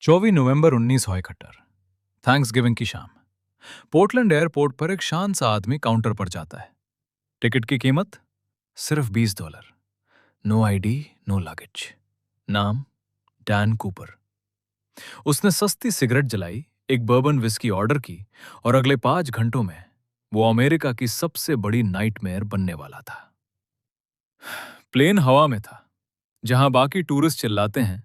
24 नवंबर 1971 thanks giving की शाम। Portland airport पर एक शांत सा आदमी काउंटर पर जाता है। टिकट की कीमत सिर्फ $20। No ID, no luggage. नाम डैन कूपर। उसने सस्ती सिगरेट जलाई, एक बर्बन विस्की ऑर्डर की और अगले 5 घंटों में वो अमेरिका की सबसे बड़ी नाइटमेयर बनने वाला था। प्लेन हवा में था। जहां बाकी टूरिस्ट चिल्लाते हैं,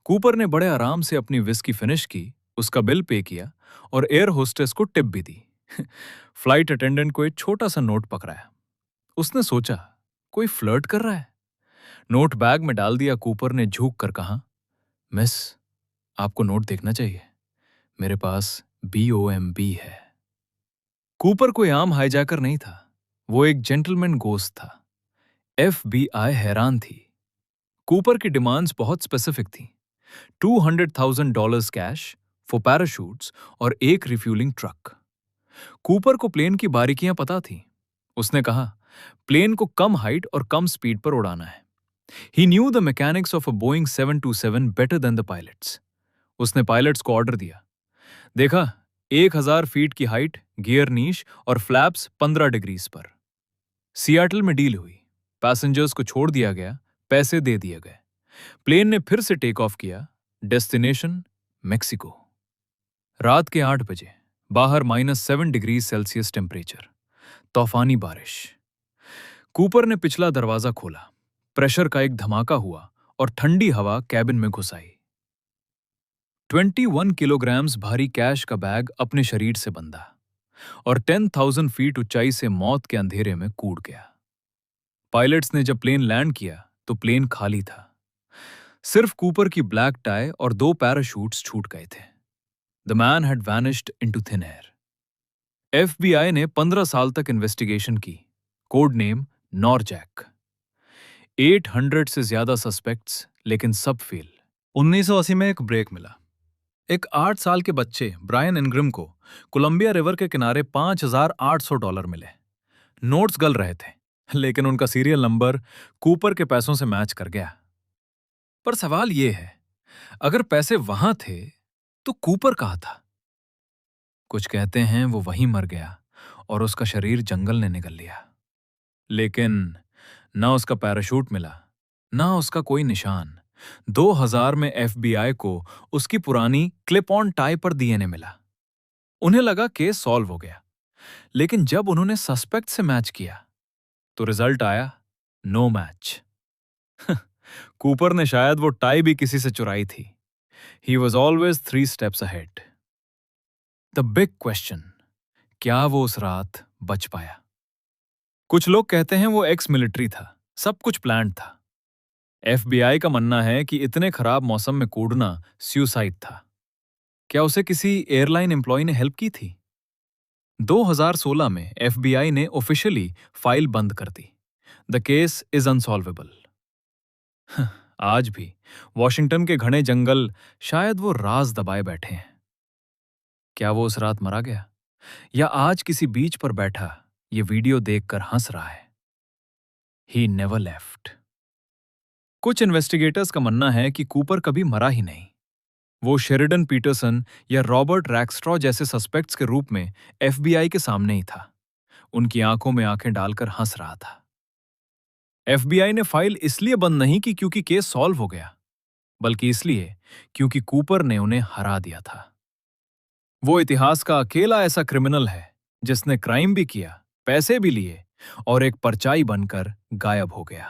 कूपर ने बड़े आराम से अपनी विस्की फिनिश की, उसका बिल पे किया और एयर होस्टेस को टिप भी दी। फ्लाइट अटेंडेंट को एक छोटा सा नोट पकड़ाया। उसने सोचा, कोई फ्लर्ट कर रहा है। नोट बैग में डाल दिया। कूपर ने झुक कर कहा, मिस, आपको नोट देखना चाहिए, मेरे पास BOMB है। कूपर कोई आम हाईजैकर नहीं था, वो एक जेंटलमैन गोस्ट था। FBI हैरान थी। कूपर की डिमांड्स बहुत स्पेसिफिक थी। $200,000 कैश फॉर पैराशूट्स और एक रिफ्यूलिंग ट्रक। कूपर को प्लेन की बारीकियां पता थी। उसने कहा, प्लेन को कम हाइट और कम स्पीड पर उड़ाना है। He knew the mechanics of a Boeing 727 better than the pilots. उसने पायलट्स को ऑर्डर दिया। देखा, 1000 फीट की हाइट, गियर नीश और फ्लैप्स 15 डिग्रीज पर। सियाटल में डील हुई। पैसेंजर्स को छोड़ दिया गया, पैसे दे दिए गए। प्लेन ने फिर से टेक ऑफ किया। Destination Mexico. रात के 8 बजे, बाहर -7 डिग्री सेल्सियस टेम्परेचर, तूफानी बारिश। कूपर ने पिछला दरवाजा खोला। प्रेशर का एक धमाका हुआ और ठंडी हवा कैबिन में घुस आई। 21 किलोग्राम्स भारी कैश का बैग अपने शरीर से बंधा और 10,000 फीट ऊंचाई से मौत के अंधेरे में कूद गया। पायलट्स ने जब प्लेन लैंड किया तो प्लेन खाली था। सिर्फ कूपर की ब्लैक टाई और 2 पैराशूट्स छूट गए थे। The man had vanished into thin air. FBI ने 15 साल तक इन्वेस्टिगेशन की। Code name नॉरजैक। 800 से ज्यादा सस्पेक्ट्स, लेकिन सब फेल। 1980 में एक ब्रेक मिला। एक 8 साल के बच्चे ब्रायन इनग्रिम को कोलंबिया रिवर के किनारे $5,800 मिले। नोट्स गल रहे थे, लेकिन उनका सीरियल नंबर कूपर के पैसों से मैच कर गया। पर सवाल यह है, अगर पैसे वहां थे तो कूपर कहां था? कुछ कहते हैं वो वहीं मर गया और उसका शरीर जंगल ने निगल लिया। लेकिन ना उसका पैराशूट मिला, ना उसका कोई निशान। 2000 में FBI को उसकी पुरानी क्लिप ऑन टाई पर DNA मिला। उन्हें लगा केस सॉल्व हो गया। लेकिन जब उन्होंने सस्पेक्ट से मैच किया तो रिजल्ट आया नो मैच। कूपर ने शायद वो टाई भी किसी से चुराई थी। He was always 3 steps ahead. The big question, क्या वो उस रात बच पाया? कुछ लोग कहते हैं वो एक्स मिलिट्री था, सब कुछ प्लान्ड था। FBI का मानना है कि इतने खराब मौसम में कूदना सुसाइड था। क्या उसे किसी एयरलाइन एम्प्लॉय ने हेल्प की थी? 2016 में FBI ने ऑफिशियली फाइल बंद कर दी। The case is unsolvable. आज भी वॉशिंगटन के घने जंगल शायद वो राज दबाए बैठे हैं। क्या वो उस रात मरा गया, या आज किसी बीच पर बैठा ये वीडियो देखकर हंस रहा है? He never left. कुछ इन्वेस्टिगेटर्स का मानना है कि कूपर कभी मरा ही नहीं। वो शेरिडन पीटरसन या रॉबर्ट रैक्स्ट्रॉ जैसे सस्पेक्ट्स के रूप में FBI के सामने ही था। उनकी आंखों में आंखें डालकर हंस रहा था। FBI ने फाइल इसलिए बंद नहीं की क्योंकि केस सॉल्व हो गया, बल्कि इसलिए क्योंकि कूपर ने उन्हें हरा दिया था। वो इतिहास का अकेला ऐसा क्रिमिनल है जिसने क्राइम भी किया, पैसे भी लिए और एक परछाई बनकर गायब हो गया।